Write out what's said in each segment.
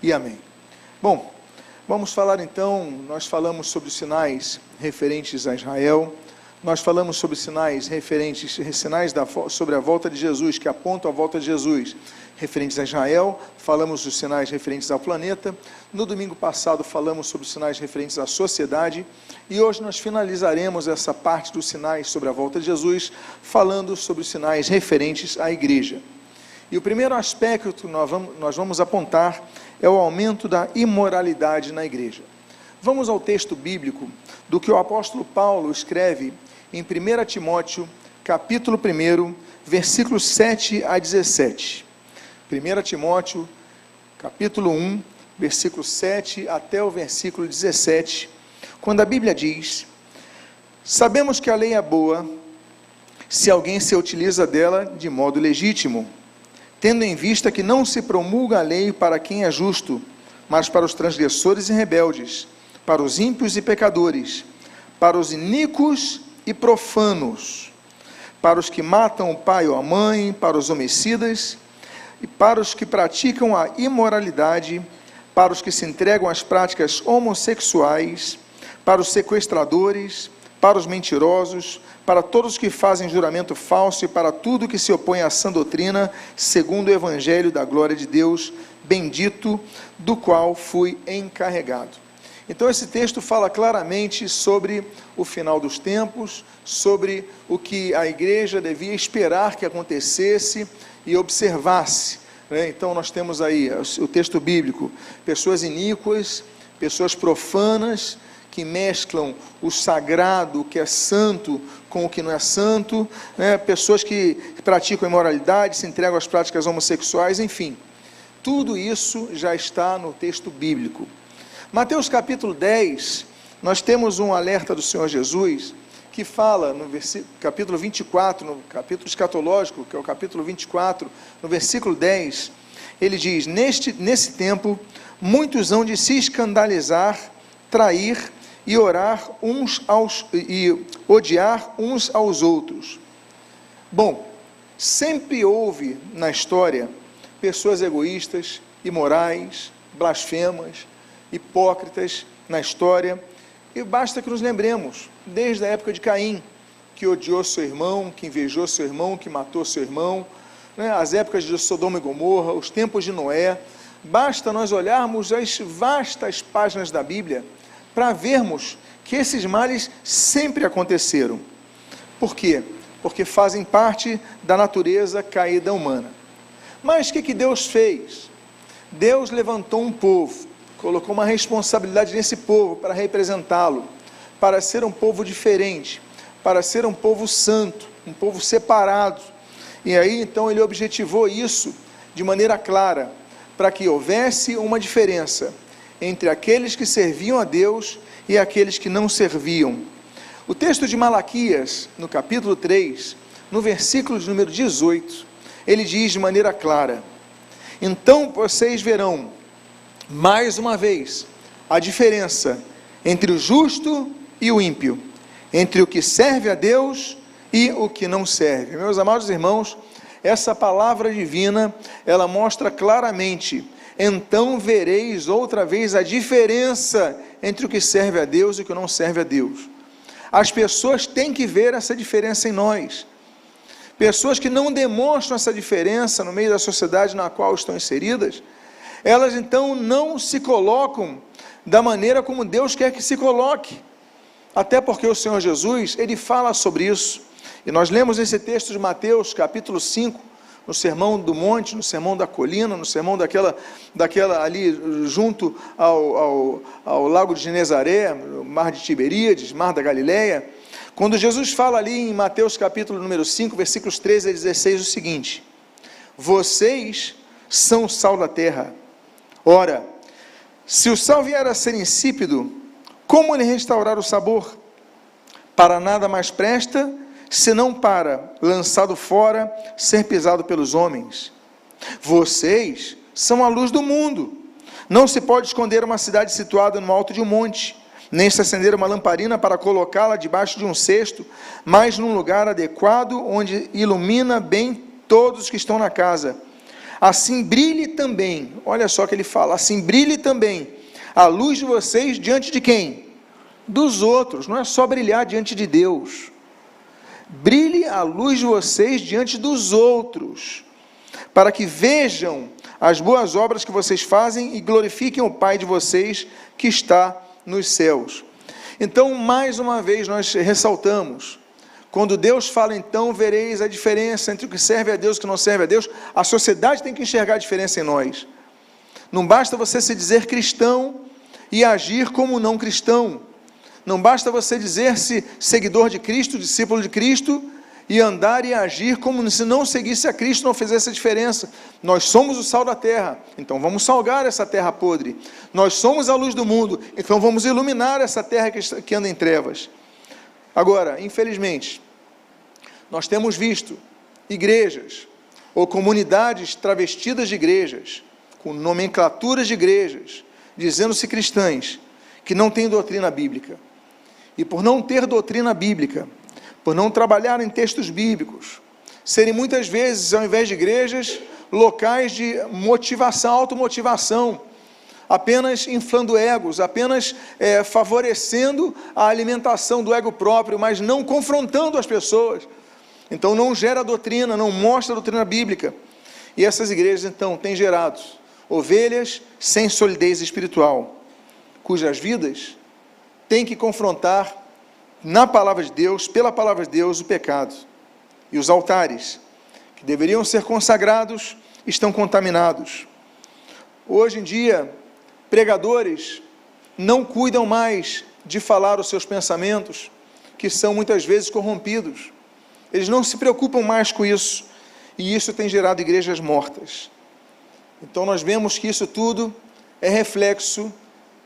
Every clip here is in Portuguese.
e amém. Bom, vamos falar então, nós falamos sobre sinais referentes a Israel, nós falamos sobre sinais referentes, sobre a volta de Jesus, que apontam a volta de Jesus, referentes a Israel, falamos dos sinais referentes ao planeta. No domingo passado falamos sobre os sinais referentes à sociedade, e hoje nós finalizaremos essa parte dos sinais sobre a volta de Jesus, falando sobre os sinais referentes à igreja. E o primeiro aspecto que nós vamos apontar é o aumento da imoralidade na igreja. Vamos ao texto bíblico do que o apóstolo Paulo escreve em 1 Timóteo, capítulo 1, versículos 7 a 17. 1 Timóteo, capítulo 1, versículo 7 até o versículo 17, quando a Bíblia diz: sabemos que a lei é boa, se alguém se utiliza dela de modo legítimo, tendo em vista que não se promulga a lei para quem é justo, mas para os transgressores e rebeldes, para os ímpios e pecadores, para os iníquos e profanos, para os que matam o pai ou a mãe, para os homicidas, e para os que praticam a imoralidade, para os que se entregam às práticas homossexuais, para os sequestradores, para os mentirosos, para todos os que fazem juramento falso e para tudo que se opõe à sã doutrina, segundo o evangelho da glória de Deus, bendito, do qual fui encarregado. Então esse texto fala claramente sobre o final dos tempos, sobre o que a igreja devia esperar que acontecesse e observasse, né? Então nós temos aí o texto bíblico: pessoas iníquas, pessoas profanas, que mesclam o sagrado, o que é santo, com o que não é santo, né? Pessoas que praticam imoralidade, se entregam às práticas homossexuais, enfim, tudo isso já está no texto bíblico. Mateus capítulo 10, nós temos um alerta do Senhor Jesus, que fala no capítulo 24, no capítulo escatológico, que é o capítulo 24, no versículo 10, ele diz: nesse tempo, muitos hão de se escandalizar, trair e odiar uns aos outros. Bom, sempre houve na história pessoas egoístas, imorais, blasfemas, hipócritas na história, e basta que nos lembremos, desde a época de Caim, que odiou seu irmão, que invejou seu irmão, que matou seu irmão, né? As épocas de Sodoma e Gomorra, os tempos de Noé, basta nós olharmos as vastas páginas da Bíblia, para vermos que esses males sempre aconteceram. Por quê? Porque fazem parte da natureza caída humana. Mas o que Deus fez? Deus levantou um povo, colocou uma responsabilidade nesse povo para representá-lo, para ser um povo diferente, para ser um povo santo, um povo separado. E aí então ele objetivou isso de maneira clara, para que houvesse uma diferença entre aqueles que serviam a Deus e aqueles que não serviam. O texto de Malaquias, no capítulo 3, no versículo de número 18, ele diz de maneira clara: então vocês verão mais uma vez a diferença entre o justo e o ímpio, entre o que serve a Deus e o que não serve. Meus amados irmãos, essa palavra divina, ela mostra claramente: então vereis outra vez a diferença entre o que serve a Deus e o que não serve a Deus. As pessoas têm que ver essa diferença em nós. Pessoas que não demonstram essa diferença no meio da sociedade na qual estão inseridas, elas então não se colocam da maneira como Deus quer que se coloque, até porque o Senhor Jesus, ele fala sobre isso, e nós lemos esse texto de Mateus, capítulo 5, no sermão do monte, no sermão da colina, no sermão daquela ali junto ao lago de Genezaré, mar de Tiberíades, mar da Galileia, quando Jesus fala ali em Mateus capítulo número 5, versículos 13 a 16, o seguinte: vocês são o sal da terra. Ora, se o sal vier a ser insípido, como lhe restaurar o sabor? Para nada mais presta, senão para, lançado fora, ser pisado pelos homens. Vocês são a luz do mundo. Não se pode esconder uma cidade situada no alto de um monte, nem se acender uma lamparina para colocá-la debaixo de um cesto, mas num lugar adequado, onde ilumina bem todos que estão na casa. assim brilhe também, olha só o que ele fala, assim brilhe também a luz de vocês diante de quem? Dos outros, não é só brilhar diante de Deus. Brilhe a luz de vocês diante dos outros, para que vejam as boas obras que vocês fazem e glorifiquem o Pai de vocês que está nos céus. Então, mais uma vez, nós ressaltamos, quando Deus fala, então, vereis a diferença entre o que serve a Deus e o que não serve a Deus, a sociedade tem que enxergar a diferença em nós. Não basta você se dizer cristão e agir como não cristão. Não basta você dizer-se seguidor de Cristo, discípulo de Cristo, e andar e agir como se não seguisse a Cristo, não fizesse a diferença. Nós somos o sal da terra, então vamos salgar essa terra podre. Nós somos a luz do mundo, então vamos iluminar essa terra que anda em trevas. Agora, infelizmente, nós temos visto igrejas ou comunidades travestidas de igrejas, com nomenclaturas de igrejas, dizendo-se cristãs, que não têm doutrina bíblica. E por não ter doutrina bíblica, por não trabalhar em textos bíblicos, serem muitas vezes, ao invés de igrejas, locais de motivação, automotivação, apenas inflando egos, apenas favorecendo a alimentação do ego próprio, mas não confrontando as pessoas. Então não gera doutrina, não mostra a doutrina bíblica. E essas igrejas, então, têm gerado ovelhas sem solidez espiritual, cujas vidas têm que confrontar na palavra de Deus, pela palavra de Deus, o pecado. E os altares, que deveriam ser consagrados, estão contaminados. Hoje em dia, pregadores não cuidam mais de falar os seus pensamentos, que são muitas vezes corrompidos. Eles não se preocupam mais com isso, e isso tem gerado igrejas mortas. Então nós vemos que isso tudo é reflexo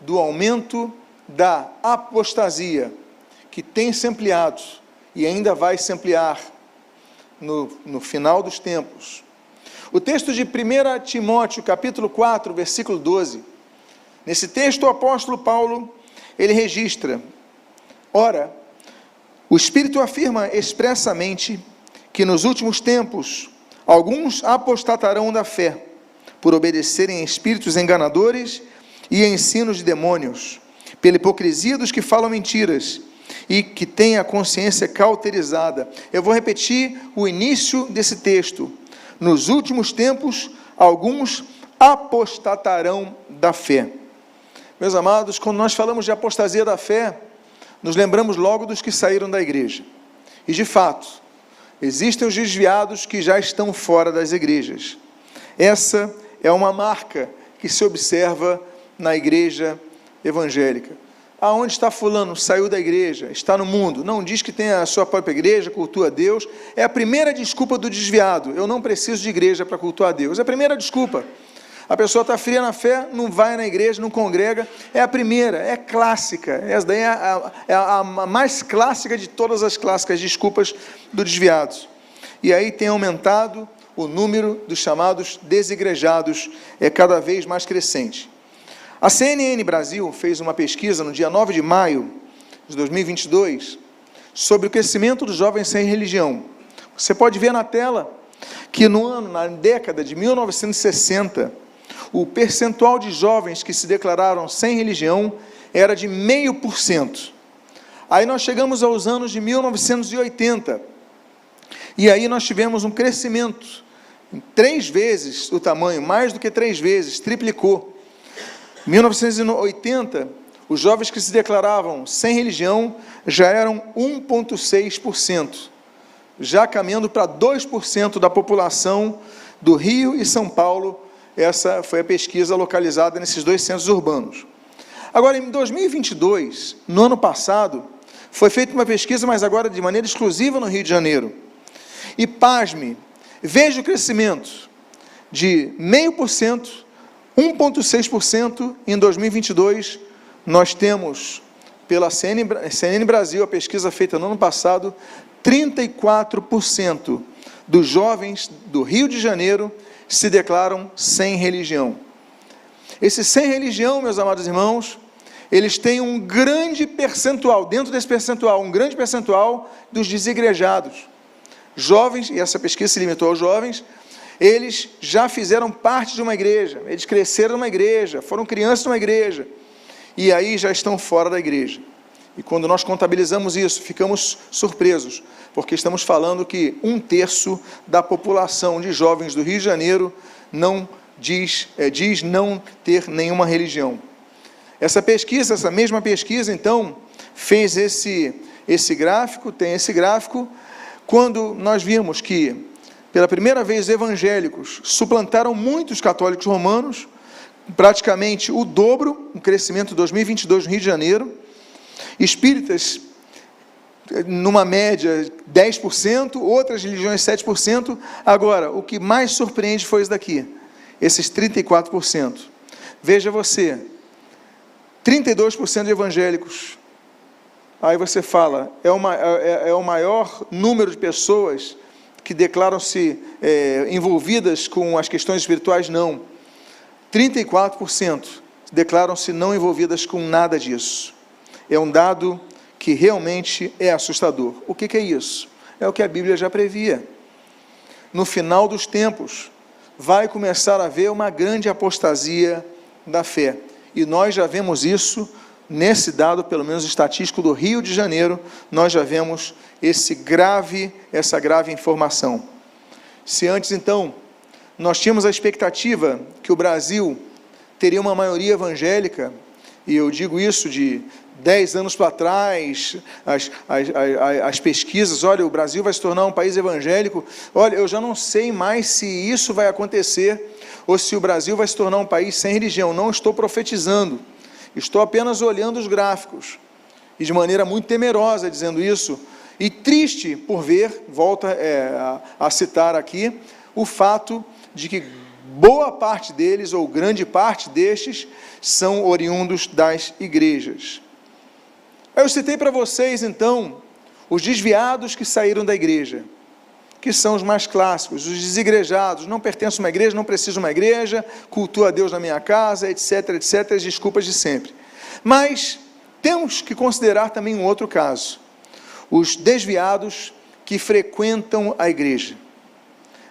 do aumento da apostasia, que tem se ampliado e ainda vai se ampliar no final dos tempos. O texto de 1 Timóteo, capítulo 4, versículo 12, nesse texto o apóstolo Paulo, ele registra: ora, o Espírito afirma expressamente que nos últimos tempos alguns apostatarão da fé, por obedecerem a espíritos enganadores e a ensinos de demônios, pela hipocrisia dos que falam mentiras e que têm a consciência cauterizada. Eu vou repetir o início desse texto. Nos últimos tempos, alguns apostatarão da fé. Meus amados, quando nós falamos de apostasia da fé, nos lembramos logo dos que saíram da igreja. E de fato, existem os desviados que já estão fora das igrejas. Essa é uma marca que se observa na igreja evangélica. Aonde está fulano? Saiu da igreja, está no mundo, não diz que tem a sua própria igreja, cultua a Deus. É a primeira desculpa do desviado: eu não preciso de igreja para cultuar a Deus. É a primeira desculpa. A pessoa está fria na fé, não vai na igreja, não congrega. É a primeira, é clássica. Essa daí é a mais clássica de todas as clássicas desculpas do desviado. E aí tem aumentado o número dos chamados desigrejados, é cada vez mais crescente. A CNN Brasil fez uma pesquisa no dia 9 de maio de 2022 sobre o crescimento dos jovens sem religião. Você pode ver na tela que na década de 1960, o percentual de jovens que se declararam sem religião era de 0,5%. Aí nós chegamos aos anos de 1980, e aí nós tivemos um crescimento, em 3 vezes o tamanho, mais do que 3 vezes, triplicou. Em 1980, os jovens que se declaravam sem religião já eram 1,6%, já caminhando para 2% da população do Rio e São Paulo. Essa foi a pesquisa localizada nesses 2 centros urbanos. Agora, em 2022, no ano passado, foi feita uma pesquisa, mas agora de maneira exclusiva no Rio de Janeiro. E pasme, veja o crescimento de 0,5%, 1,6% em 2022, nós temos, pela CNN Brasil, a pesquisa feita no ano passado, 34% dos jovens do Rio de Janeiro se declaram sem religião. Esses sem religião, meus amados irmãos, eles têm um grande percentual, dentro desse percentual, um grande percentual dos desigrejados. Jovens, e essa pesquisa se limitou aos jovens, eles já fizeram parte de uma igreja, eles cresceram numa igreja, foram crianças numa igreja, e aí já estão fora da igreja. E quando nós contabilizamos isso, ficamos surpresos, porque estamos falando que 1/3 da população de jovens do Rio de Janeiro não diz não ter nenhuma religião. Essa mesma pesquisa, então, fez esse gráfico, tem esse gráfico, quando nós vimos que, pela primeira vez, evangélicos suplantaram muitos católicos romanos, praticamente o dobro, um crescimento de 2022 no Rio de Janeiro, espíritas, numa média, 10%, outras religiões, 7%, agora, o que mais surpreende foi isso daqui, esses 34%. Veja você, 32% de evangélicos. Aí você fala, é o maior número de pessoas que declaram-se envolvidas com as questões espirituais? Não. 34% declaram-se não envolvidas com nada disso. É um dado que realmente é assustador. O que é isso? É o que a Bíblia já previa. No final dos tempos, vai começar a haver uma grande apostasia da fé. E nós já vemos isso nesse dado, pelo menos estatístico do Rio de Janeiro, nós já vemos essa grave informação. Se antes, então, nós tínhamos a expectativa que o Brasil teria uma maioria evangélica, e eu digo isso de 10 anos para trás, as pesquisas, olha, o Brasil vai se tornar um país evangélico, olha, eu já não sei mais se isso vai acontecer, ou se o Brasil vai se tornar um país sem religião. Não estou profetizando, estou apenas olhando os gráficos, e de maneira muito temerosa dizendo isso, e triste por ver, volto a citar aqui, o fato de que boa parte deles, ou grande parte destes, são oriundos das igrejas. Eu citei para vocês, então, os desviados que saíram da igreja, que são os mais clássicos, os desigrejados, não pertencem a uma igreja, não preciso de uma igreja, cultuo a Deus na minha casa, etc, etc, as desculpas de sempre. Mas temos que considerar também um outro caso, os desviados que frequentam a igreja.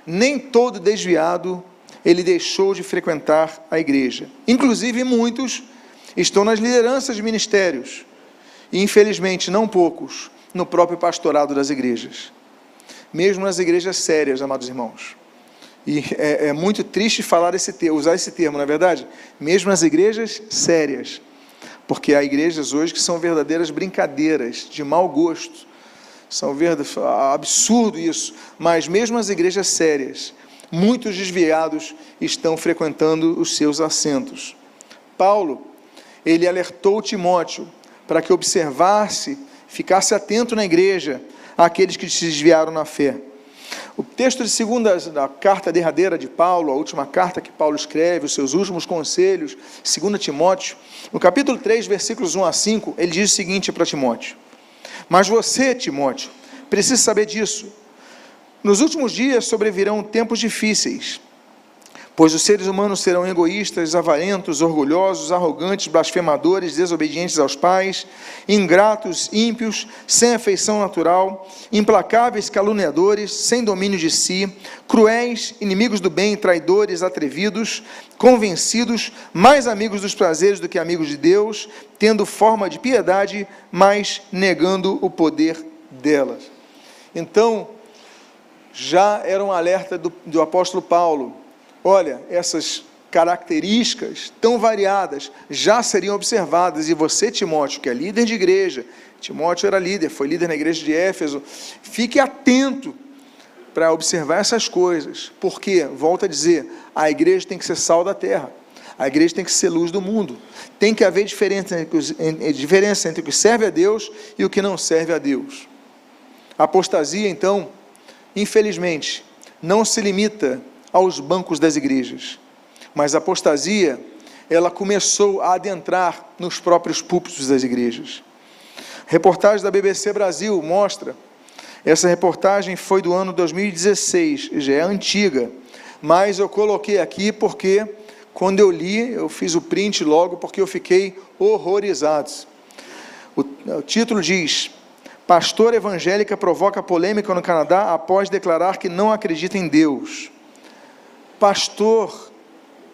Nem todo desviado, ele deixou de frequentar a igreja. Inclusive, muitos estão nas lideranças de ministérios, e infelizmente não poucos, no próprio pastorado das igrejas. Mesmo nas igrejas sérias, amados irmãos. E é muito triste usar esse termo, não é verdade? Mesmo nas igrejas sérias. Porque há igrejas hoje que são verdadeiras brincadeiras, de mau gosto. Absurdo isso. Mas mesmo as igrejas sérias, muitos desviados estão frequentando os seus assentos. Paulo, ele alertou Timóteo para que observasse, ficasse atento na igreja, àqueles que se desviaram na fé. O texto da carta derradeira de Paulo, a última carta que Paulo escreve, os seus últimos conselhos, 2 Timóteo, no capítulo 3, versículos 1 a 5, ele diz o seguinte para Timóteo: mas você, Timóteo, precisa saber disso. Nos últimos dias sobrevirão tempos difíceis, pois os seres humanos serão egoístas, avarentos, orgulhosos, arrogantes, blasfemadores, desobedientes aos pais, ingratos, ímpios, sem afeição natural, implacáveis, caluniadores, sem domínio de si, cruéis, inimigos do bem, traidores, atrevidos, convencidos, mais amigos dos prazeres do que amigos de Deus, tendo forma de piedade, mas negando o poder delas. Então, já era um alerta do apóstolo Paulo. Olha, essas características tão variadas já seriam observadas, e você, Timóteo, que é líder de igreja, Timóteo era líder, foi líder na igreja de Éfeso, fique atento para observar essas coisas, porque, volto a dizer, a igreja tem que ser sal da terra, a igreja tem que ser luz do mundo, tem que haver diferença entre o que serve a Deus e o que não serve a Deus. A apostasia, então, infelizmente, não se limita aos bancos das igrejas, mas a apostasia, ela começou a adentrar nos próprios púlpitos das igrejas. Reportagem da BBC Brasil mostra, essa reportagem foi do ano 2016, já é antiga, mas eu coloquei aqui porque, quando eu li, eu fiz o print logo, porque eu fiquei horrorizado. O título diz: pastora evangélica provoca polêmica no Canadá após declarar que não acredita em Deus. pastor,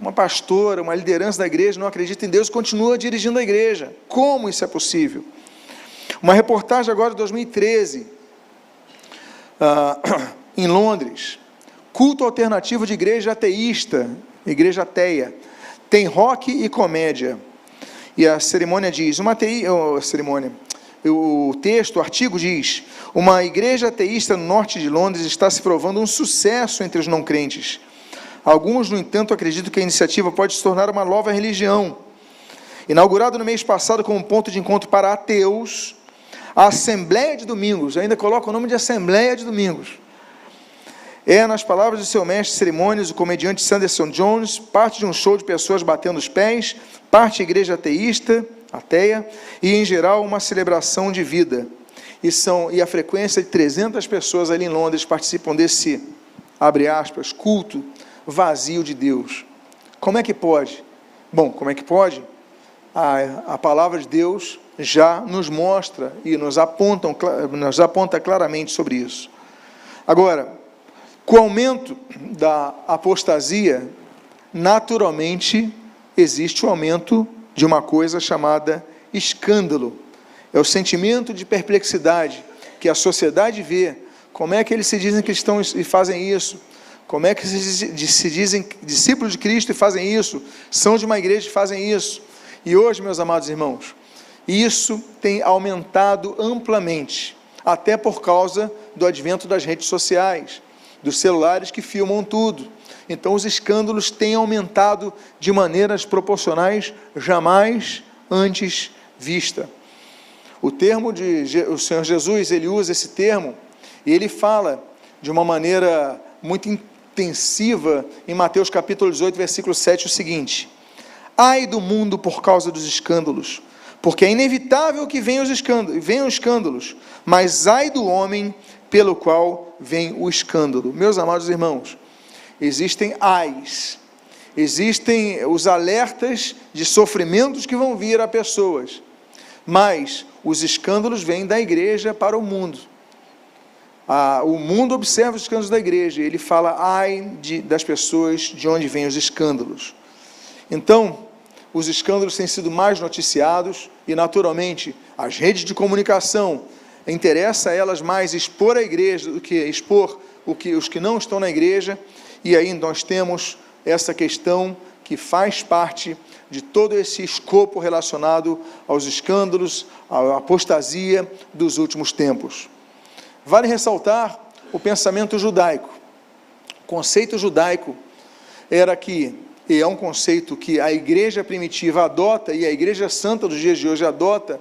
uma pastora, uma liderança da igreja não acredita em Deus e continua dirigindo a igreja. Como isso é possível? Uma reportagem agora de 2013, em Londres, culto alternativo de igreja ateísta, igreja ateia, tem rock e comédia. E a cerimônia diz, o texto, o artigo diz, uma igreja ateísta no norte de Londres está se provando um sucesso entre os não crentes. Alguns, no entanto, acreditam que a iniciativa pode se tornar uma nova religião. Inaugurado no mês passado como ponto de encontro para ateus, a Assembleia de Domingos, ainda coloca o nome de Assembleia de Domingos, nas palavras de seu mestre de cerimônias, o comediante Sanderson Jones, parte de um show de pessoas batendo os pés, parte igreja ateísta, ateia, e em geral uma celebração de vida. E a frequência de 300 pessoas ali em Londres participam desse, abre aspas, culto vazio de Deus. Como é que pode? Bom, como é que pode? A palavra de Deus já nos mostra e nos aponta claramente sobre isso. Agora, com o aumento da apostasia, naturalmente existe o aumento de uma coisa chamada escândalo. É o sentimento de perplexidade que a sociedade vê. Como é que eles se dizem cristãos e fazem isso? Como é que se dizem discípulos de Cristo e fazem isso? São de uma igreja e fazem isso? E hoje, meus amados irmãos, isso tem aumentado amplamente, até por causa do advento das redes sociais, dos celulares que filmam tudo. Então os escândalos têm aumentado de maneiras proporcionais jamais antes vista. O Senhor Jesus, ele usa esse termo, e ele fala de uma maneira muito intensiva em Mateus capítulo 18, versículo 7, o seguinte: ai do mundo por causa dos escândalos, porque é inevitável que venham escândalos, mas ai do homem pelo qual vem o escândalo. Meus amados irmãos, existem ais, existem os alertas de sofrimentos que vão vir a pessoas, mas os escândalos vêm da igreja para o mundo. O mundo observa os escândalos da igreja, ele fala ai das pessoas de onde vêm os escândalos. Então, os escândalos têm sido mais noticiados e, naturalmente, as redes de comunicação, interessa a elas mais expor a igreja do que expor os que não estão na igreja, e aí nós temos essa questão que faz parte de todo esse escopo relacionado aos escândalos, à apostasia dos últimos tempos. Vale ressaltar o pensamento judaico. O conceito judaico era que, e é um conceito que a igreja primitiva adota, e a igreja santa dos dias de hoje adota,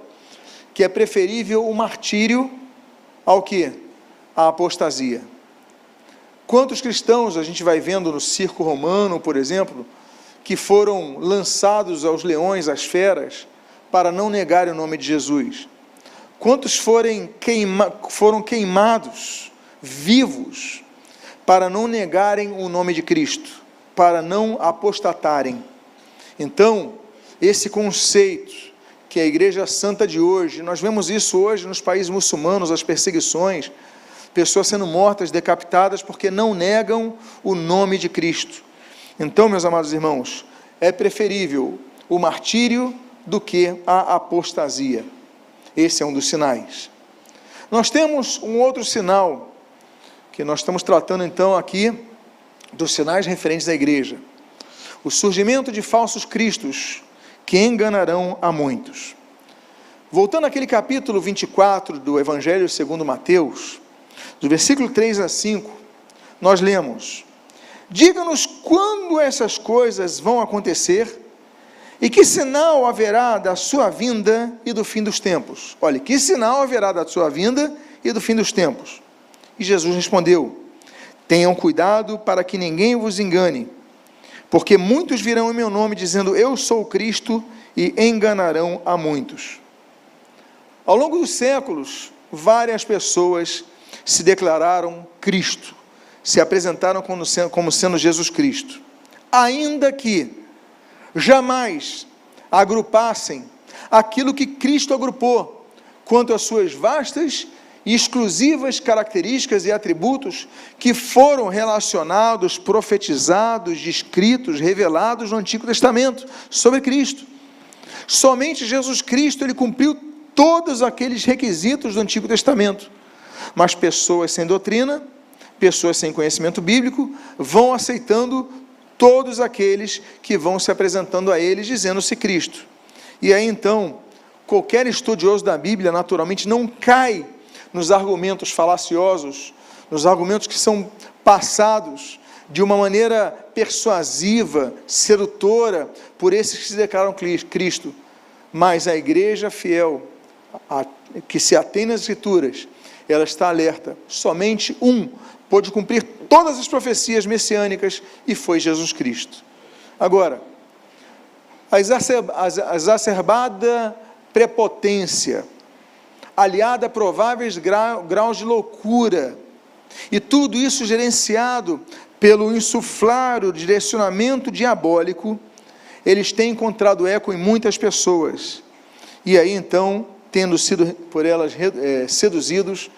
que é preferível o martírio ao que? A apostasia. Quantos cristãos a gente vai vendo no circo romano, por exemplo, que foram lançados aos leões, às feras, para não negarem o nome de Jesus? Quantos foram queimados vivos para não negarem o nome de Cristo, para não apostatarem? Então, esse conceito que a Igreja Santa de hoje, nós vemos isso hoje nos países muçulmanos, as perseguições, pessoas sendo mortas, decapitadas, porque não negam o nome de Cristo. Então, meus amados irmãos, é preferível o martírio do que a apostasia. Esse é um dos sinais. Nós temos um outro sinal, que nós estamos tratando então aqui, dos sinais referentes à igreja. O surgimento de falsos cristos, que enganarão a muitos. Voltando àquele capítulo 24 do Evangelho segundo Mateus, do versículo 3 a 5, nós lemos: diga-nos quando essas coisas vão acontecer, e que sinal haverá da sua vinda e do fim dos tempos? Olha, que sinal haverá da sua vinda e do fim dos tempos? E Jesus respondeu: tenham cuidado para que ninguém vos engane, porque muitos virão em meu nome dizendo eu sou o Cristo, e enganarão a muitos. Ao longo dos séculos, várias pessoas se declararam Cristo, se apresentaram como sendo Jesus Cristo, ainda que jamais agrupassem aquilo que Cristo agrupou, quanto às suas vastas exclusivas características e atributos que foram relacionados, profetizados, descritos, revelados no Antigo Testamento sobre Cristo. Somente Jesus Cristo, ele cumpriu todos aqueles requisitos do Antigo Testamento. Mas pessoas sem doutrina, pessoas sem conhecimento bíblico, vão aceitando todos aqueles que vão se apresentando a eles, dizendo-se Cristo. E aí então, qualquer estudioso da Bíblia, naturalmente, não cai nos argumentos falaciosos, nos argumentos que são passados de uma maneira persuasiva, sedutora, por esses que se declaram Cristo. Mas a igreja fiel, que se atém nas Escrituras, ela está alerta. Somente um pôde cumprir todas as profecias messiânicas, e foi Jesus Cristo. Agora, a exacerbada prepotência, aliada a prováveis graus de loucura, e tudo isso gerenciado pelo insuflar, o direcionamento diabólico, eles têm encontrado eco em muitas pessoas, e aí então, tendo sido por elas seduzidos,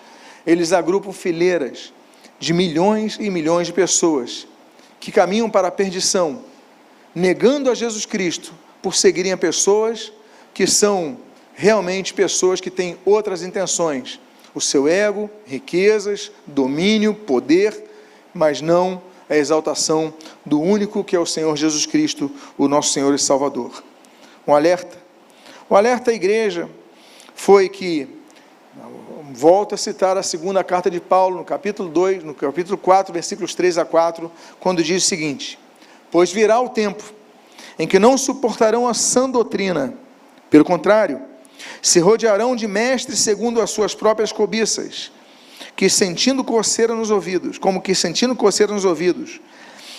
eles agrupam fileiras de milhões e milhões de pessoas, que caminham para a perdição, negando a Jesus Cristo, por seguirem a pessoas que são realmente pessoas que têm outras intenções, o seu ego, riquezas, domínio, poder, mas não a exaltação do único que é o Senhor Jesus Cristo, o nosso Senhor e Salvador. Um alerta à igreja foi que, volto a citar a segunda carta de Paulo, no capítulo 2, no capítulo 4, versículos 3 a 4, quando diz o seguinte: pois virá o tempo em que não suportarão a sã doutrina, pelo contrário, se rodearão de mestres segundo as suas próprias cobiças, que sentindo coceira nos ouvidos,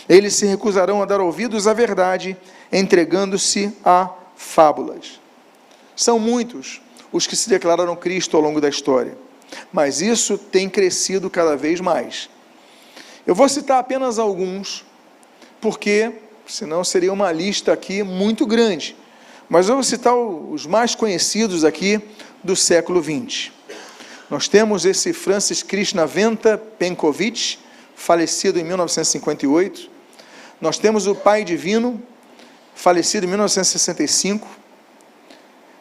eles se recusarão a dar ouvidos à verdade, entregando-se a fábulas. São muitos os que se declararam Cristo ao longo da história, mas isso tem crescido cada vez mais. Eu vou citar apenas alguns, porque senão seria uma lista aqui muito grande, mas eu vou citar os mais conhecidos aqui do século XX. Nós temos esse Francis Krishnaventa Penkovic, falecido em 1958. Nós temos o Pai Divino, falecido em 1965.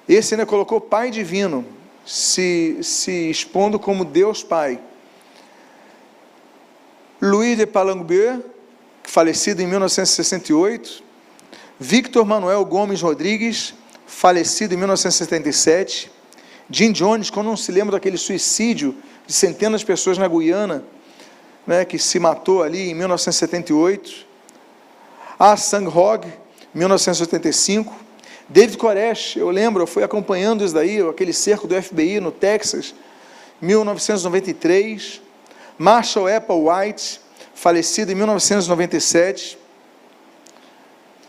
Esse ainda colocou Pai Divino, se expondo como Deus Pai. Louis de Palanguier, falecido em 1968. Victor Manuel Gomes Rodrigues, falecido em 1977. Jim Jones, quando não se lembra daquele suicídio de centenas de pessoas na Guiana, né, que se matou ali em 1978. Ah Sang-hog, 1985. David Koresh, eu lembro, eu fui acompanhando isso daí, aquele cerco do FBI no Texas, 1993. Marshall Applewhite, falecido em 1997.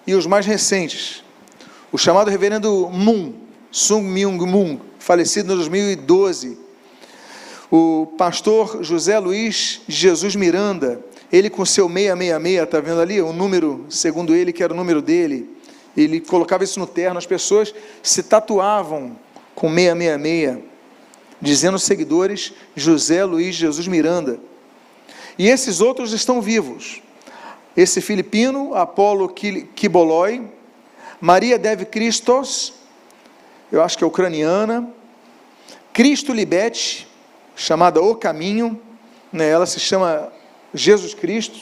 E os mais recentes, o chamado reverendo Moon, Sung Myung Moon, falecido em 2012. O pastor José Luiz de Jesus Miranda, ele com seu 666, está vendo ali, o número, segundo ele, que era o número dele, ele colocava isso no terno, as pessoas se tatuavam com 666, dizendo aos seguidores, José Luiz de Jesus Miranda. E esses outros estão vivos. Esse filipino, Apolo Kiboloi, Maria Dev Christos, eu acho que é ucraniana, Cristo Libete, chamada O Caminho, né, ela se chama Jesus Cristo,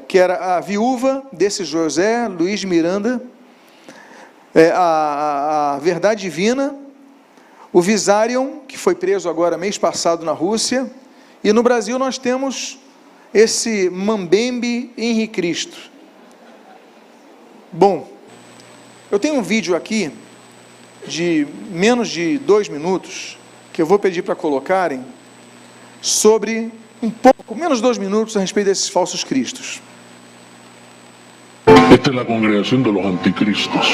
que era a viúva desse José Luiz de Miranda, a Verdade Divina, o Vissarion, que foi preso agora mês passado na Rússia, e no Brasil nós temos esse Mambembe Henri Cristo. Bom, eu tenho um vídeo aqui de menos de 2 minutos, que eu vou pedir para colocarem, sobre um pouco, menos de 2 minutos, a respeito desses falsos cristos. Esta es la congregación de los anticristos.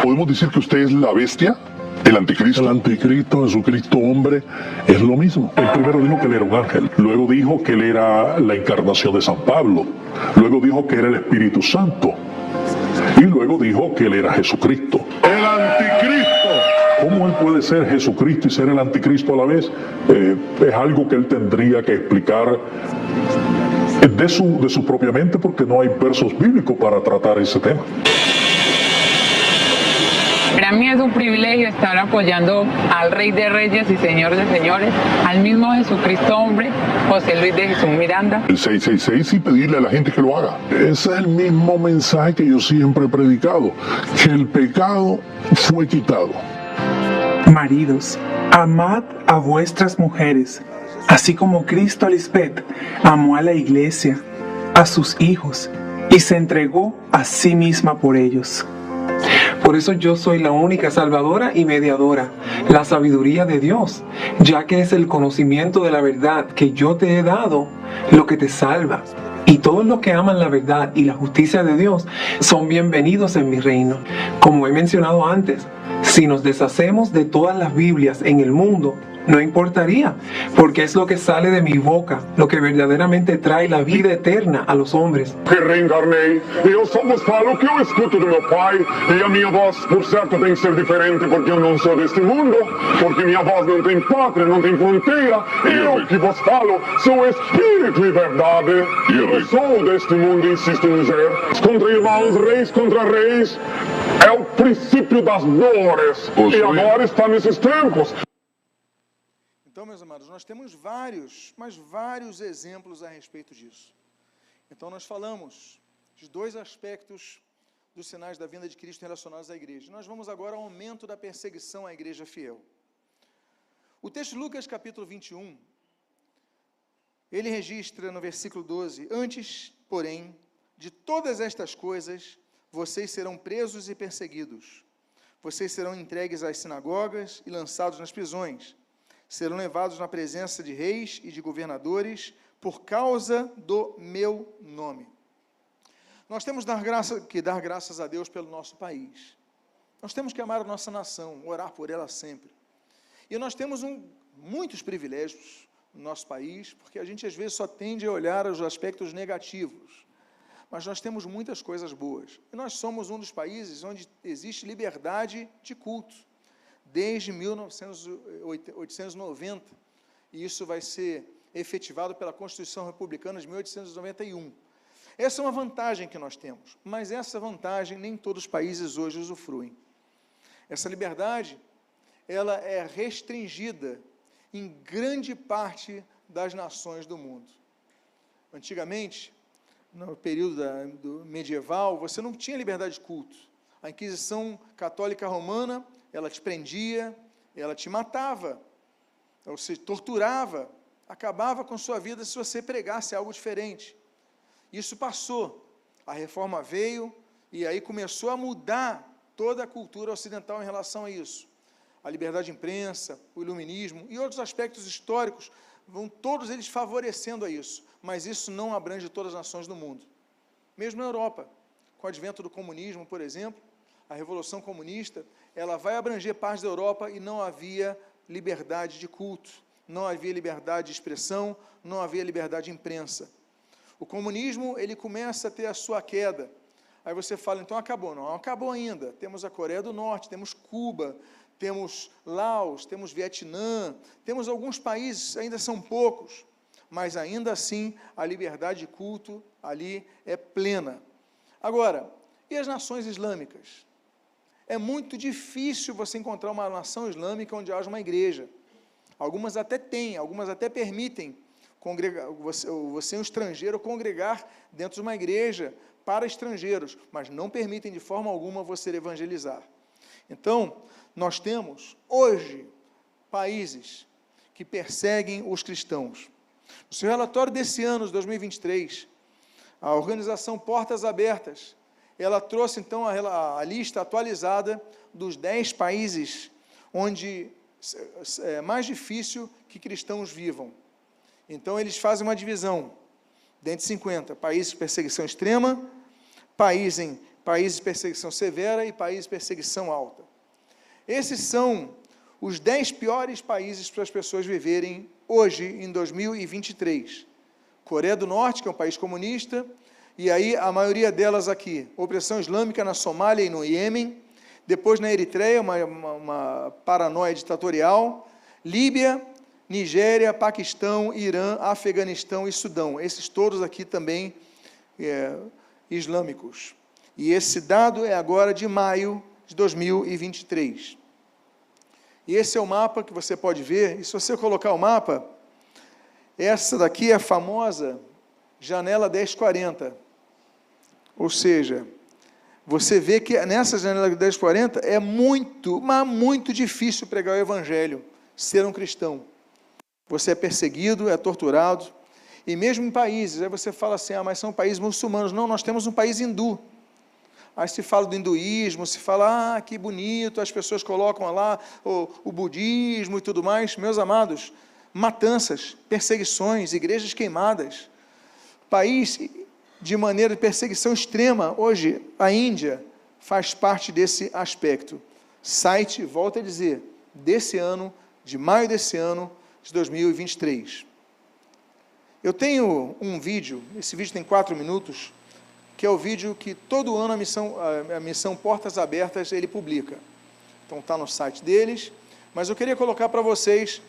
¿Podemos decir que usted es la bestia? ¿El anticristo? El anticristo, Jesucristo hombre, es lo mismo. El primero dijo que él era un ángel. Luego dijo que él era la encarnación de San Pablo. Luego dijo que era el Espíritu Santo. Y luego dijo que él era Jesucristo. El anticristo ¿Cómo él puede ser Jesucristo y ser el anticristo a la vez? Es algo que él tendría que explicar de su propia mente, porque no hay versos bíblicos para tratar ese tema. Para mí es un privilegio estar apoyando al Rey de Reyes y Señor de Señores, al mismo Jesucristo hombre, José Luis de Jesús Miranda. El 666 y pedirle a la gente que lo haga. Ese es el mismo mensaje que yo siempre he predicado, que el pecado fue quitado. Maridos, amad a vuestras mujeres, así como Cristo a Lisbeth amó a la iglesia, a sus hijos, y se entregó a sí misma por ellos. Por eso yo soy la única salvadora y mediadora, la sabiduría de Dios, ya que es el conocimiento de la verdad que yo te he dado lo que te salva. Y todos los que aman la verdad y la justicia de Dios son bienvenidos en mi reino. Como he mencionado antes, si nos deshacemos de todas las Biblias en el mundo, no importaría, porque es lo que sale de mi boca, lo que verdaderamente trae la vida eterna a los hombres. Que reencarnei, e eu só vos falo que eu escuto do meu pai, e a minha voz, por certo, tem que ser diferente, porque eu não sou deste mundo, porque minha voz não tem pátria, não tem fronteira, e eu que vos falo sou espírito e verdade. Eu sou deste mundo, insisto em dizer, contra irmãos, reis contra reis, é o princípio das dores, e agora está nesses tempos. Então, meus amados, nós temos vários exemplos a respeito disso. Então, nós falamos de dois aspectos dos sinais da vinda de Cristo relacionados à igreja. Nós vamos agora ao aumento da perseguição à igreja fiel. O texto de Lucas, capítulo 21, ele registra no versículo 12, antes, porém, de todas estas coisas, vocês serão presos e perseguidos. Vocês serão entregues às sinagogas e lançados nas prisões. Serão levados na presença de reis e de governadores por causa do meu nome. Nós temos que dar graças a Deus pelo nosso país. Nós temos que amar a nossa nação, orar por ela sempre. E nós temos muitos privilégios no nosso país, porque a gente às vezes só tende a olhar os aspectos negativos. Mas nós temos muitas coisas boas. E nós somos um dos países onde existe liberdade de culto. Desde 1890, e isso vai ser efetivado pela Constituição Republicana de 1891. Essa é uma vantagem que nós temos, mas essa vantagem nem todos os países hoje usufruem. Essa liberdade, ela é restringida em grande parte das nações do mundo. Antigamente, no período do medieval, você não tinha liberdade de culto. A Inquisição Católica Romana, ela te prendia, ela te matava, ou se torturava, acabava com sua vida se você pregasse algo diferente. Isso passou, a reforma veio, e aí começou a mudar toda a cultura ocidental em relação a isso. A liberdade de imprensa, o iluminismo e outros aspectos históricos, vão todos eles favorecendo a isso, mas isso não abrange todas as nações do mundo. Mesmo na Europa, com o advento do comunismo, por exemplo, a Revolução Comunista, ela vai abranger partes da Europa e não havia liberdade de culto, não havia liberdade de expressão, não havia liberdade de imprensa. O comunismo, ele começa a ter a sua queda. Aí você fala, então acabou. Não, acabou ainda. Temos a Coreia do Norte, temos Cuba, temos Laos, temos Vietnã, temos alguns países, ainda são poucos, mas ainda assim a liberdade de culto ali é plena. Agora, e as nações islâmicas? É muito difícil você encontrar uma nação islâmica onde haja uma igreja. Algumas até têm, algumas até permitem você um estrangeiro, congregar dentro de uma igreja para estrangeiros, mas não permitem de forma alguma você evangelizar. Então, nós temos hoje países que perseguem os cristãos. No seu relatório desse ano, de 2023, a organização Portas Abertas, ela trouxe então a lista atualizada dos 10 países onde é mais difícil que cristãos vivam. Então, eles fazem uma divisão, dentro de 50, países de perseguição extrema, países de perseguição severa e países de perseguição alta. Esses são os 10 piores países para as pessoas viverem hoje, em 2023. Coreia do Norte, que é um país comunista, e aí a maioria delas aqui, opressão islâmica na Somália e no Iêmen, Depois, na Eritreia, uma paranoia ditatorial. Líbia, Nigéria, Paquistão, Irã, Afeganistão e Sudão. Esses todos aqui também islâmicos. E esse dado é agora de maio de 2023. E esse é o mapa que você pode ver. E se você colocar o mapa, essa daqui é a famosa janela 1040. Ou seja, você vê que nessa janela 1040 é muito, mas muito difícil pregar o evangelho, ser um cristão. Você é perseguido, é torturado, e mesmo em países, aí você fala assim, mas são países muçulmanos. Não, nós temos um país hindu. Aí se fala do hinduísmo, se fala, que bonito, as pessoas colocam lá o budismo e tudo mais. Meus amados, matanças, perseguições, igrejas queimadas. País de maneira de perseguição extrema. Hoje, a Índia faz parte desse aspecto. Site, volto a dizer, desse ano, de maio desse ano, de 2023. Eu tenho um vídeo, esse vídeo tem 4 minutos, que é o vídeo que todo ano a missão Portas Abertas, ele publica. Então está no site deles, mas eu queria colocar para vocês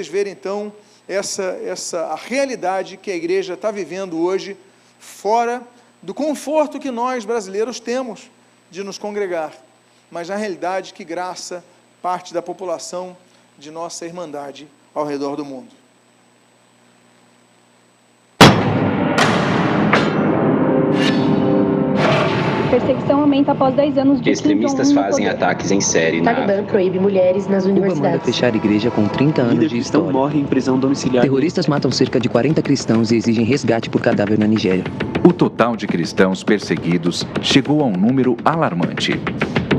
verem então a realidade que a igreja está vivendo hoje, fora do conforto que nós brasileiros temos de nos congregar, mas na realidade que graça parte da população de nossa irmandade ao redor do mundo. Perseguição aumenta após 10 anos de extremistas fazem ataques em série na Talibã África. proíbe mulheres nas Cuba universidades. manda fechar igreja com 30 anos de história. Morre em prisão domiciliar. Terroristas matam cerca de 40 cristãos e exigem resgate por cadáver na Nigéria. O total de cristãos perseguidos chegou a um número alarmante.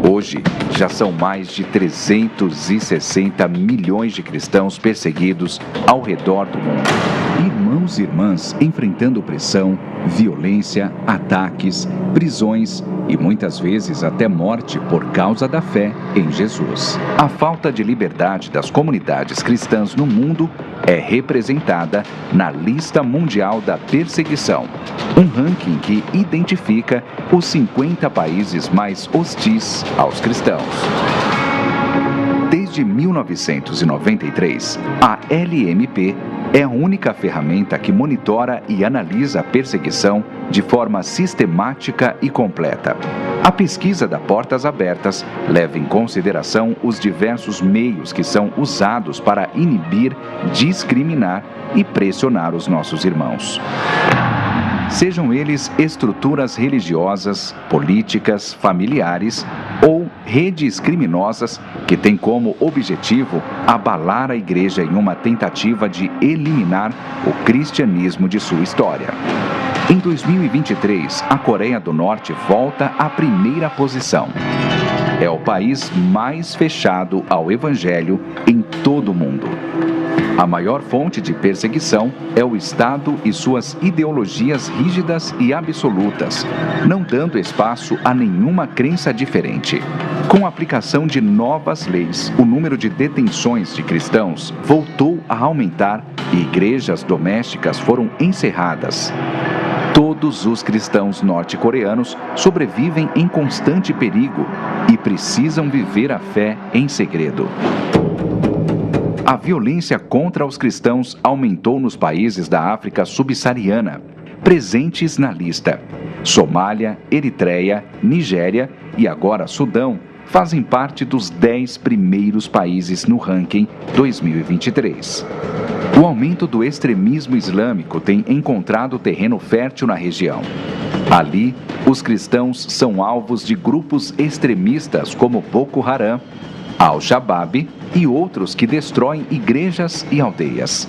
Hoje, já são mais de 360 milhões de cristãos perseguidos ao redor do mundo. Irmãos e irmãs enfrentando opressão, violência, ataques, prisões e muitas vezes até morte por causa da fé em Jesus. A falta de liberdade das comunidades cristãs no mundo é representada na Lista Mundial da Perseguição, um ranking que identifica os 50 países mais hostis aos cristãos. Desde 1993, a LMP é a única ferramenta que monitora e analisa a perseguição de forma sistemática e completa. A pesquisa da Portas Abertas leva em consideração os diversos meios que são usados para inibir, discriminar e pressionar os nossos irmãos. Sejam eles estruturas religiosas, políticas, familiares ou redes criminosas que têm como objetivo abalar a igreja em uma tentativa de eliminar o cristianismo de sua história. Em 2023, a Coreia do Norte volta à primeira posição. É o país mais fechado ao evangelho em todo o mundo. A maior fonte de perseguição é o Estado e suas ideologias rígidas e absolutas, não dando espaço a nenhuma crença diferente. Com a aplicação de novas leis, o número de detenções de cristãos voltou a aumentar e igrejas domésticas foram encerradas. Todos os cristãos norte-coreanos sobrevivem em constante perigo e precisam viver a fé em segredo. A violência contra os cristãos aumentou nos países da África subsaariana, presentes na lista. Somália, Eritreia, Nigéria e agora Sudão fazem parte dos 10 primeiros países no ranking 2023. O aumento do extremismo islâmico tem encontrado terreno fértil na região. Ali, os cristãos são alvos de grupos extremistas como Boko Haram, Al-Shabaab e outros que destroem igrejas e aldeias.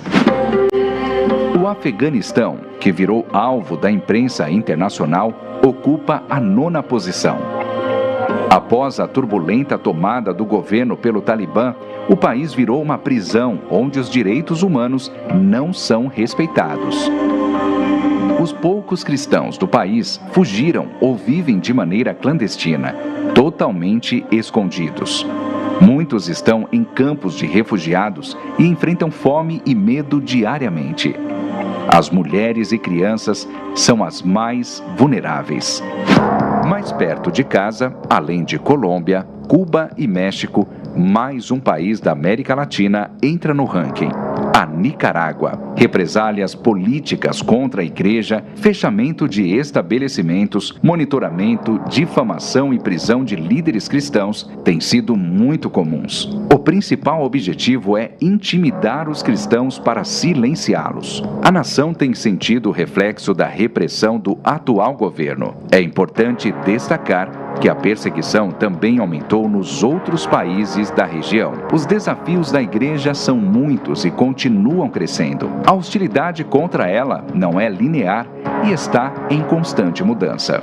O Afeganistão, que virou alvo da imprensa internacional, ocupa a 9ª posição. Após a turbulenta tomada do governo pelo Talibã, o país virou uma prisão onde os direitos humanos não são respeitados. Os poucos cristãos do país fugiram ou vivem de maneira clandestina, totalmente escondidos. Muitos estão em campos de refugiados e enfrentam fome e medo diariamente. As mulheres e crianças são as mais vulneráveis. Mais perto de casa, além de Colômbia, Cuba e México, mais um país da América Latina entra no ranking: a Nicarágua. Represálias políticas contra a igreja, fechamento de estabelecimentos, monitoramento, difamação e prisão de líderes cristãos têm sido muito comuns. O principal objetivo é intimidar os cristãos para silenciá-los. A nação tem sentido o reflexo da repressão do atual governo. É importante destacar que a perseguição também aumentou nos outros países da região. Os desafios da igreja são muitos e continuam crescendo. A hostilidade contra ela não é linear e está em constante mudança.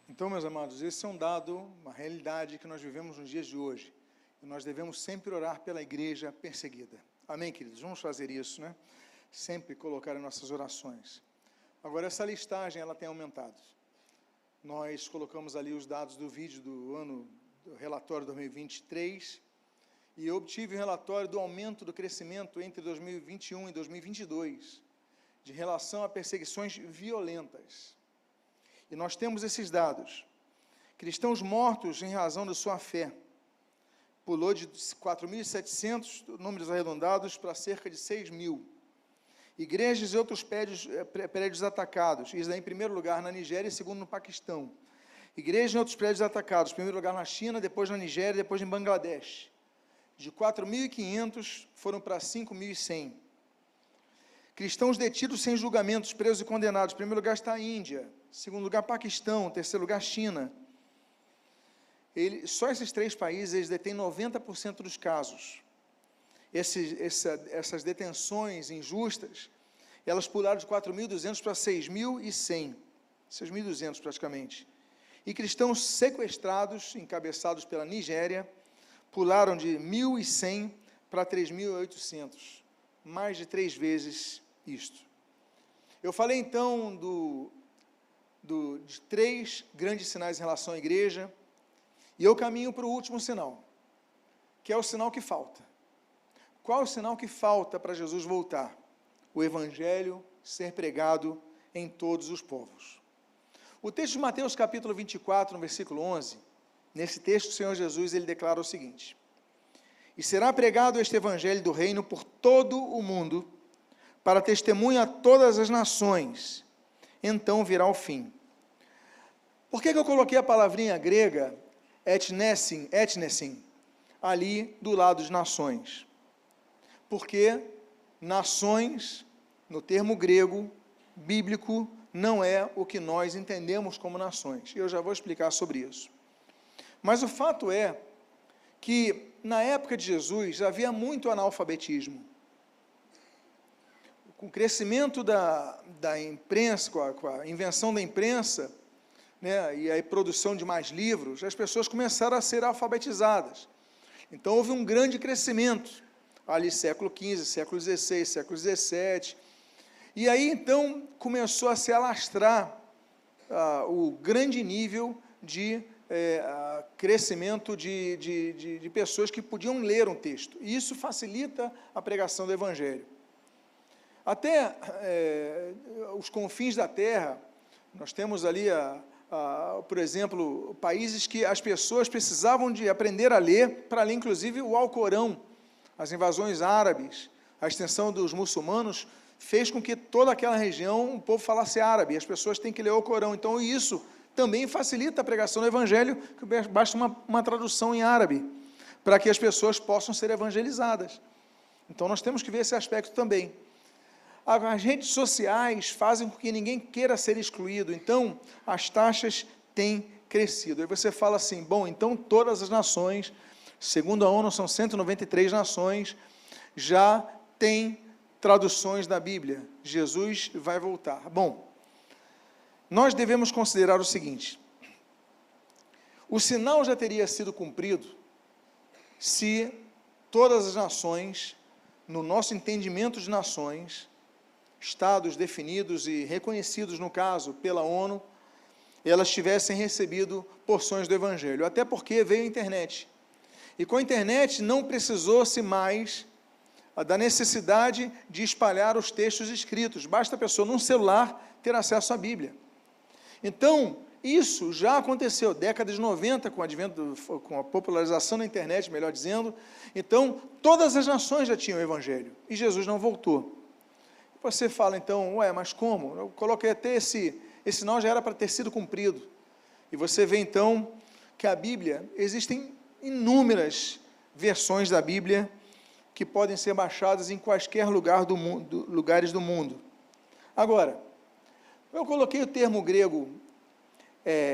Então, meus amados, esse é um dado, uma realidade que nós vivemos nos dias de hoje. E nós devemos sempre orar pela igreja perseguida. Amém, queridos? Vamos fazer isso, né? Sempre colocar em nossas orações. Agora, essa listagem, ela tem aumentado. Nós colocamos ali os dados do vídeo do ano, do relatório 2023, e eu obtive o relatório do aumento do crescimento entre 2021 e 2022, de relação a perseguições violentas. E nós temos esses dados. Cristãos mortos em razão da sua fé. Pulou de 4.700, números arredondados, para cerca de 6.000. Igrejas e outros prédios atacados. Isso daí em primeiro lugar na Nigéria e segundo no Paquistão. Igrejas e outros prédios atacados. Em primeiro lugar na China, depois na Nigéria, depois em Bangladesh. De 4.500 foram para 5.100. Cristãos detidos sem julgamentos, presos e condenados. Em primeiro lugar está a Índia. Em segundo lugar, Paquistão. Em terceiro lugar, China. Só esses 3 países eles detêm 90% dos casos. Essas detenções injustas, elas pularam de 4.200 para 6.100. 6.200 praticamente. E cristãos sequestrados, encabeçados pela Nigéria, pularam de 1.100 para 3.800. Mais de 3 vezes isto. Eu falei então de 3 grandes sinais em relação à igreja, e eu caminho para o último sinal, que é o sinal que falta. Qual é o sinal que falta para Jesus voltar? O Evangelho ser pregado em todos os povos. O texto de Mateus capítulo 24, no versículo 11, nesse texto o Senhor Jesus ele declara o seguinte: e será pregado este Evangelho do reino por todo o mundo, para testemunho a todas as nações, então virá o fim. Por que eu coloquei a palavrinha grega, etnesin, ali do lado de nações? Porque nações, no termo grego, bíblico, não é o que nós entendemos como nações. E eu já vou explicar sobre isso. Mas o fato é que, na época de Jesus, havia muito analfabetismo. Com o crescimento da imprensa, com a invenção da imprensa, né, e a produção de mais livros, as pessoas começaram a ser alfabetizadas. Então, houve um grande crescimento. Ali século XV, século XVI, século XVII, e aí então começou a se alastrar o grande nível de crescimento de pessoas que podiam ler um texto, e isso facilita a pregação do Evangelho. Até os confins da terra, nós temos ali, por exemplo, países que as pessoas precisavam de aprender a ler, para ler inclusive o Alcorão. As invasões árabes, a extensão dos muçulmanos, fez com que toda aquela região, o povo falasse árabe, as pessoas têm que ler o Corão. Então, isso também facilita a pregação do Evangelho, que basta uma tradução em árabe, para que as pessoas possam ser evangelizadas. Então, nós temos que ver esse aspecto também. As redes sociais fazem com que ninguém queira ser excluído, então, as taxas têm crescido. Aí você fala assim, bom, então todas as nações, segundo a ONU, são 193 nações, já tem traduções da Bíblia. Jesus vai voltar. Bom, nós devemos considerar o seguinte: o sinal já teria sido cumprido se todas as nações, no nosso entendimento de nações, estados definidos e reconhecidos, no caso, pela ONU, elas tivessem recebido porções do Evangelho. Até porque veio a internet. E com a internet não precisou-se mais da necessidade de espalhar os textos escritos. Basta a pessoa, num celular, ter acesso à Bíblia. Então, isso já aconteceu, década de 90, com o advento, com a popularização da internet, melhor dizendo. Então, todas as nações já tinham o evangelho, e Jesus não voltou. Você fala então, mas como? Eu coloquei até esse sinal, já era para ter sido cumprido. E você vê então que a Bíblia, existem inúmeras versões da Bíblia que podem ser baixadas em quaisquer lugares do mundo. Agora, eu coloquei o termo grego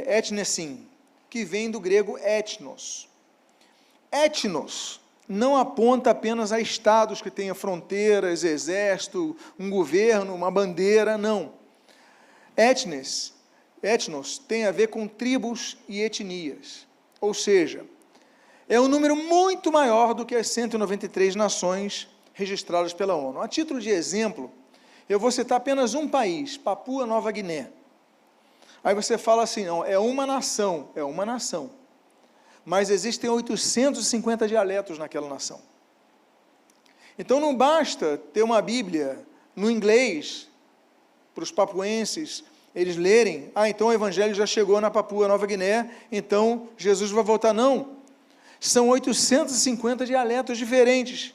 etnesim, que vem do grego etnos. Etnos não aponta apenas a estados que tenham fronteiras, exército, um governo, uma bandeira, não. Etnos tem a ver com tribos e etnias, ou seja, é um número muito maior do que as 193 nações registradas pela ONU. A título de exemplo, eu vou citar apenas um país, Papua Nova Guiné. Aí você fala assim, não, é uma nação, mas existem 850 dialetos naquela nação. Então não basta ter uma Bíblia no inglês, para os papuenses, eles lerem, então o Evangelho já chegou na Papua Nova Guiné, então Jesus vai voltar. Não, são 850 dialetos diferentes,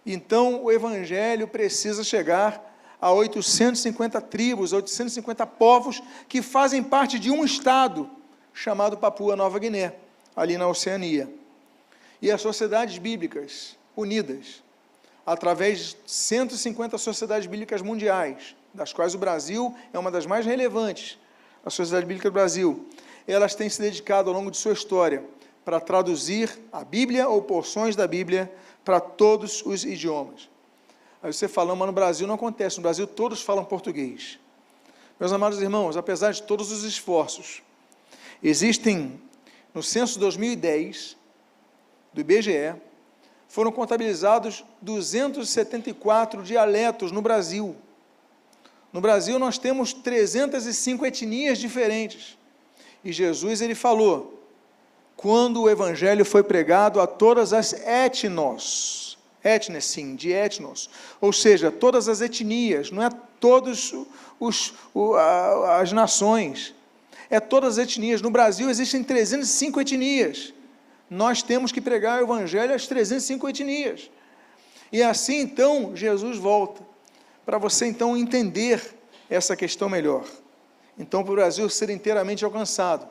então o Evangelho precisa chegar a 850 tribos, 850 povos que fazem parte de um estado chamado Papua Nova Guiné, ali na Oceania. E as sociedades bíblicas unidas, através de 150 sociedades bíblicas mundiais, das quais o Brasil é uma das mais relevantes, a Sociedade Bíblica do Brasil, elas têm se dedicado ao longo de sua história para traduzir a Bíblia ou porções da Bíblia para todos os idiomas. Aí você fala, mas no Brasil não acontece, no Brasil todos falam português. Meus amados irmãos, apesar de todos os esforços, existem, no censo 2010, do IBGE, foram contabilizados 274 dialetos no Brasil. No Brasil nós temos 305 etnias diferentes. E Jesus, ele falou, quando o Evangelho foi pregado a todas as etnos, etnesim, de etnos, ou seja, todas as etnias, não é todas as nações, é todas as etnias. No Brasil existem 305 etnias, nós temos que pregar o Evangelho às 305 etnias, e assim então Jesus volta, para você então entender essa questão melhor. Então, para o Brasil ser inteiramente alcançado,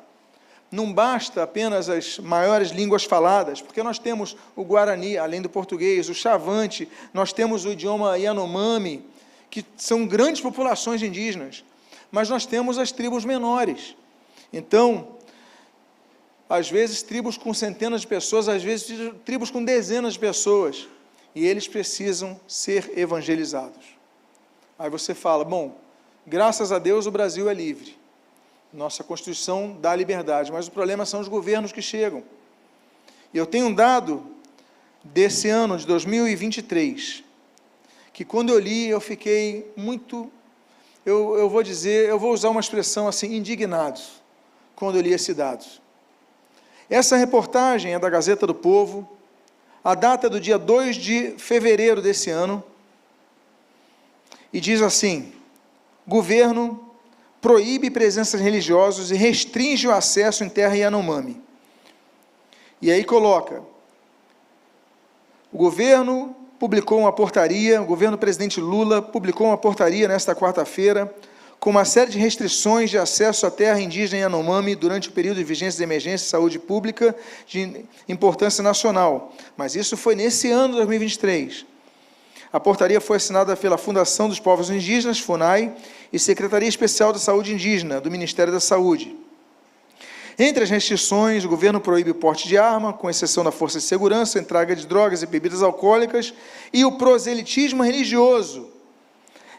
não basta apenas as maiores línguas faladas, porque nós temos o Guarani, além do português, o Chavante, nós temos o idioma Yanomami, que são grandes populações indígenas, mas nós temos as tribos menores. Então, às vezes tribos com centenas de pessoas, às vezes tribos com dezenas de pessoas, e eles precisam ser evangelizados. Aí você fala, bom, graças a Deus o Brasil é livre, nossa Constituição dá liberdade, mas o problema são os governos que chegam. E eu tenho um dado desse ano, de 2023, que quando eu li, eu fiquei muito, eu vou usar uma expressão assim, indignado, quando eu li esse dado. Essa reportagem é da Gazeta do Povo, a data é do dia 2 de fevereiro desse ano, e diz assim, governo proíbe presenças religiosas e restringe o acesso em terra Yanomami. E aí coloca, o governo publicou uma portaria, o governo do presidente Lula publicou uma portaria nesta quarta-feira, com uma série de restrições de acesso à terra indígena Yanomami durante o período de vigência de emergência de saúde pública de importância nacional. Mas isso foi nesse ano de 2023. A portaria foi assinada pela Fundação dos Povos Indígenas, FUNAI, e Secretaria Especial da Saúde Indígena, do Ministério da Saúde. Entre as restrições, o governo proíbe o porte de arma, com exceção da força de segurança, entrega de drogas e bebidas alcoólicas, e o proselitismo religioso.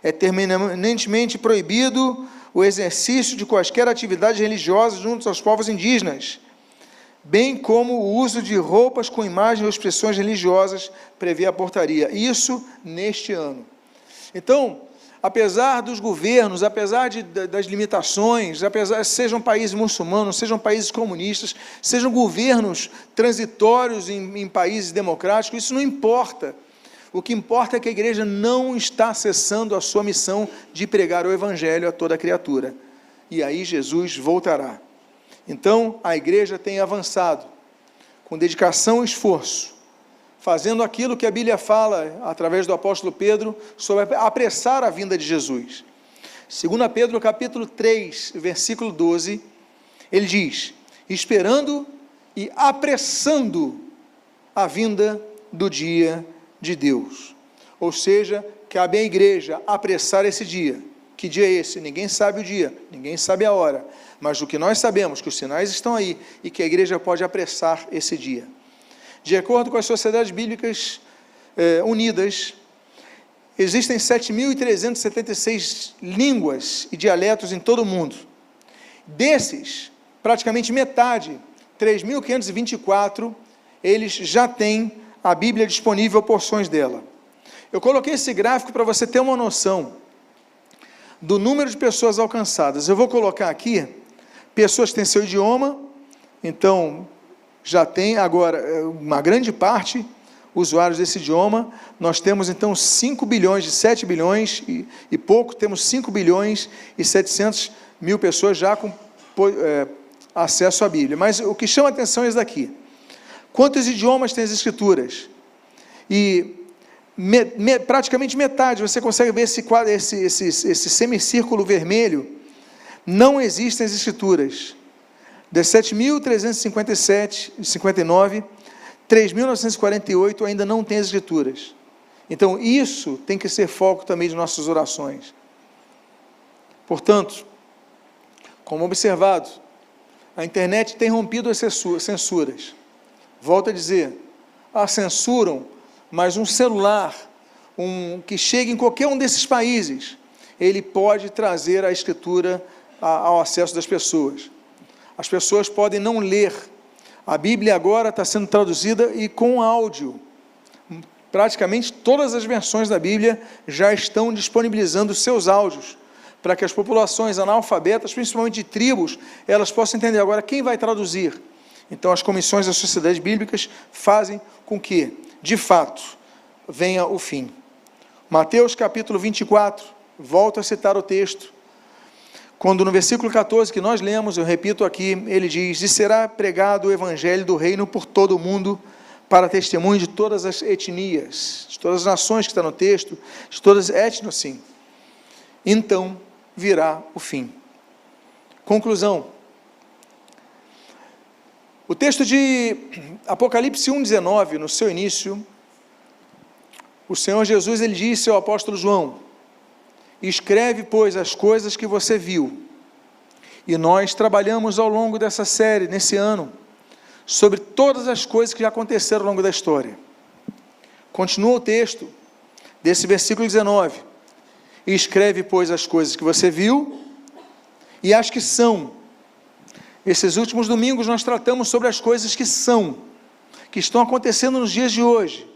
É terminantemente proibido o exercício de quaisquer atividades religiosas junto aos povos indígenas, bem como o uso de roupas com imagens ou expressões religiosas, prevê a portaria. Isso neste ano. Então, apesar dos governos, apesar das limitações, apesar sejam países muçulmanos, sejam países comunistas, sejam governos transitórios em países democráticos, isso não importa. O que importa é que a igreja não está cessando a sua missão de pregar o Evangelho a toda criatura. e aí Jesus voltará. Então, a igreja tem avançado, com dedicação e esforço, fazendo aquilo que a Bíblia fala, através do apóstolo Pedro, sobre apressar a vinda de Jesus. 2 Pedro, capítulo 3, versículo 12, ele diz, esperando e apressando a vinda do dia de Deus. Ou seja, cabe à igreja apressar esse dia. Que dia é esse? Ninguém sabe o dia, ninguém sabe a hora, mas o que nós sabemos, que os sinais estão aí, e que a igreja pode apressar esse dia. De acordo com as sociedades bíblicas unidas, existem 7.376 línguas e dialetos em todo o mundo. Desses, praticamente metade, 3.524, eles já têm a Bíblia disponível, porções dela. Eu coloquei esse gráfico para você ter uma noção do número de pessoas alcançadas. Eu vou colocar aqui, pessoas que têm seu idioma, então já tem agora uma grande parte usuários desse idioma. Nós temos então 5 bilhões, de 7 bilhões e pouco, temos 5 bilhões e 700 mil pessoas já com acesso à Bíblia. Mas o que chama a atenção é isso daqui. Quantos idiomas tem as Escrituras? E praticamente metade, você consegue ver esse semicírculo vermelho, não existem as Escrituras. De 7.359, 3.948 ainda não tem as Escrituras. Então, isso tem que ser foco também de nossas orações. Portanto, como observado, a internet tem rompido as censuras. Volto a dizer, censuram, mas um celular, que chega em qualquer um desses países, ele pode trazer a Escritura ao acesso das pessoas. As pessoas podem não ler. A Bíblia agora está sendo traduzida e com áudio. Praticamente todas as versões da Bíblia já estão disponibilizando seus áudios, para que as populações analfabetas, principalmente de tribos, elas possam entender. Agora, quem vai traduzir? Então, as comissões das sociedades bíblicas fazem com que, de fato, venha o fim. Mateus capítulo 24, volto a citar o texto, quando no versículo 14 que nós lemos, eu repito aqui, ele diz, e será pregado o evangelho do reino por todo o mundo, para testemunho de todas as etnias, de todas as nações que está no texto, de todas as etnias, sim. Então virá o fim. Conclusão. O texto de Apocalipse 1,19, no seu início, o Senhor Jesus, ele disse ao apóstolo João, escreve, pois, as coisas que você viu. E nós trabalhamos ao longo dessa série, nesse ano, sobre todas as coisas que já aconteceram ao longo da história. Continua o texto desse versículo 19. E escreve, pois, as coisas que você viu e as que são. Esses últimos domingos nós tratamos sobre as coisas que são, que estão acontecendo nos dias de hoje.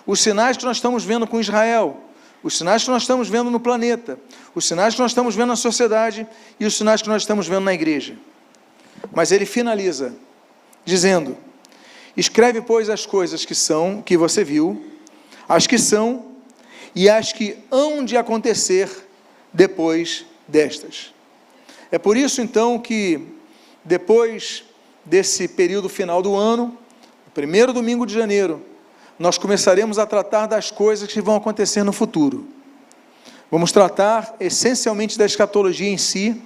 Os sinais que nós estamos vendo com Israel, os sinais que nós estamos vendo no planeta, os sinais que nós estamos vendo na sociedade e os sinais que nós estamos vendo na igreja. Mas ele finaliza dizendo, escreve, pois, as coisas que são, que você viu, as que são e as que hão de acontecer depois destas. É por isso, então, que depois desse período final do ano, no primeiro domingo de janeiro, nós começaremos a tratar das coisas que vão acontecer no futuro. Vamos tratar essencialmente da escatologia em si,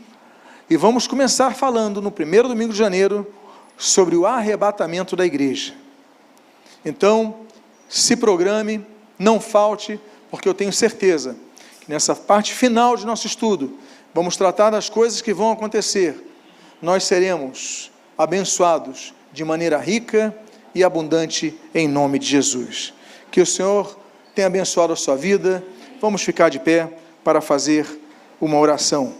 e vamos começar falando no primeiro domingo de janeiro sobre o arrebatamento da igreja. Então, se programe, não falte, porque eu tenho certeza que nessa parte final de nosso estudo, vamos tratar das coisas que vão acontecer. Nós seremos abençoados de maneira rica e abundante em nome de Jesus. Que o Senhor tenha abençoado a sua vida. Vamos ficar de pé para fazer uma oração.